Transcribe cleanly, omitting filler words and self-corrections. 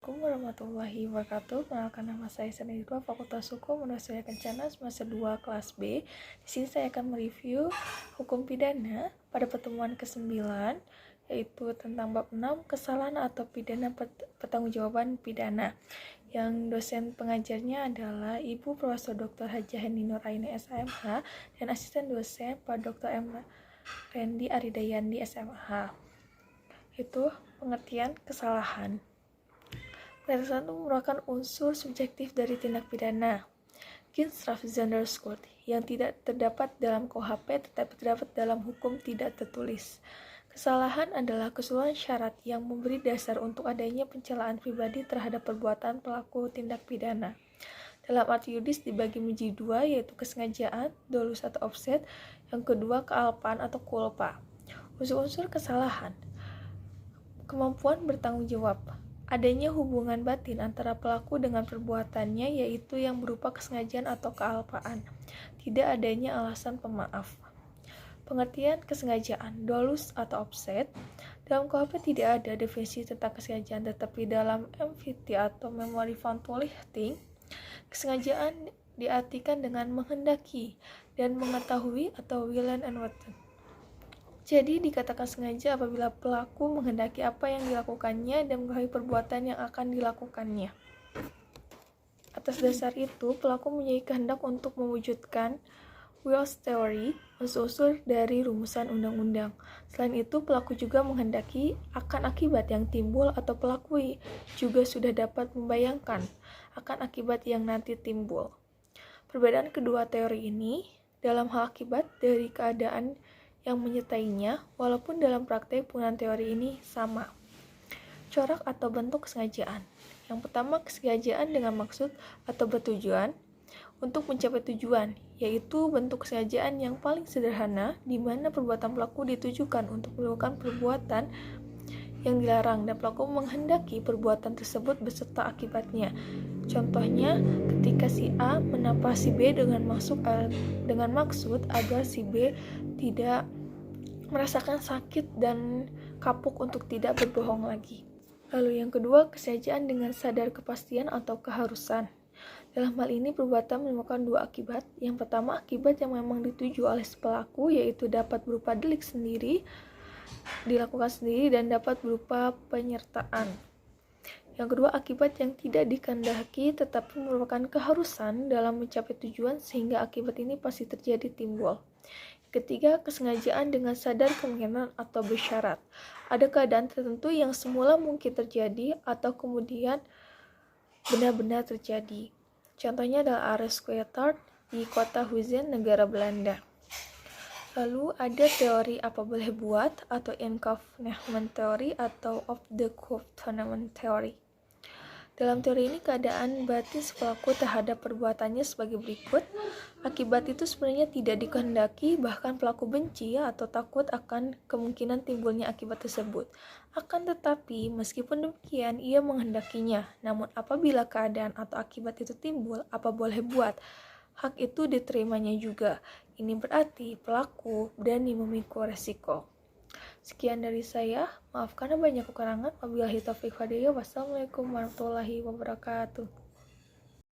Assalamualaikum warahmatullahi wabarakatuh. Perkenalkan, nama saya Sanidwa, Fakultas Hukum Universitas Kencana, semester 2 kelas B. Di sini saya akan mereview hukum pidana pada pertemuan ke-9, yaitu tentang bab 6, kesalahan atau pidana pertanggungjawaban pidana. Yang dosen pengajarnya adalah Ibu Profesor Dr. Hajah Heni Nuraini SMH dan asisten dosen Pak Dr. M. Rendi Aridayandi SMH. Itu pengertian kesalahan. Kesalahan itu merupakan unsur subjektif dari tindak pidana Kinstrafzonderschuld yang tidak terdapat dalam KUHP tetapi terdapat dalam hukum tidak tertulis. Kesalahan adalah keseluruhan syarat yang memberi dasar untuk adanya pencelaan pribadi terhadap perbuatan pelaku tindak pidana. Dalam arti yuridis dibagi menjadi dua, yaitu kesengajaan, dolus atau offset, yang kedua kealpaan atau culpa. Unsur-unsur kesalahan: kemampuan bertanggung jawab, adanya hubungan batin antara pelaku dengan perbuatannya, yaitu yang berupa kesengajaan atau kealpaan, tidak adanya alasan pemaaf. Pengertian kesengajaan, dolus atau offset. Dalam KUHP tidak ada definisi tentang kesengajaan, tetapi dalam MVT atau Memory Found to Lifting, kesengajaan diartikan dengan menghendaki dan mengetahui atau willing and wanting. Jadi dikatakan sengaja apabila pelaku menghendaki apa yang dilakukannya dan mengetahui perbuatan yang akan dilakukannya. Atas dasar itu, pelaku mempunyai kehendak untuk mewujudkan Wills Theory, unsur-unsur dari rumusan undang-undang. Selain itu, pelaku juga menghendaki akan akibat yang timbul atau pelaku juga sudah dapat membayangkan akan akibat yang nanti timbul. Perbedaan kedua teori ini dalam hal akibat dari keadaan yang menyertainya, walaupun dalam praktek penggunaan teori ini sama. Corak atau bentuk kesengajaan. Yang pertama, kesengajaan dengan maksud atau bertujuan untuk mencapai tujuan, yaitu bentuk kesengajaan yang paling sederhana di mana perbuatan pelaku ditujukan untuk melakukan perbuatan yang dilarang dan pelaku menghendaki perbuatan tersebut beserta akibatnya. Contohnya, ketika si A menampar si B dengan maksud agar si B tidak merasakan sakit dan kapuk untuk tidak berbohong lagi. Lalu yang kedua, kesengajaan dengan sadar kepastian atau keharusan. Dalam hal ini perbuatan menimbulkan dua akibat. Yang pertama, akibat yang memang dituju oleh si pelaku, yaitu dapat berupa delik sendiri, dilakukan sendiri, dan dapat berupa penyertaan. Yang kedua, akibat yang tidak dikehendaki tetapi merupakan keharusan dalam mencapai tujuan sehingga akibat ini pasti terjadi timbul. Ketiga, kesengajaan dengan sadar kemungkinan atau bersyarat. Ada keadaan tertentu yang semula mungkin terjadi atau kemudian benar-benar terjadi. Contohnya adalah arrest Quaitard di kota Huizen, negara Belanda. Lalu ada teori apa boleh buat atau incovenant theory atau of the covenant theory. Dalam teori ini keadaan batin si pelaku terhadap perbuatannya sebagai berikut. Akibat itu sebenarnya tidak dikehendaki, bahkan pelaku benci atau takut akan kemungkinan timbulnya akibat tersebut. Akan tetapi, meskipun demikian, ia menghendakinya. Namun apabila keadaan atau akibat itu timbul, apa boleh buat? Hak itu diterimanya juga. Ini berarti pelaku berani memikul resiko. Sekian dari saya, maaf karena banyak kekurangan. Wabillahi taufiq wal hidayah. Wassalamualaikum warahmatullahi wabarakatuh.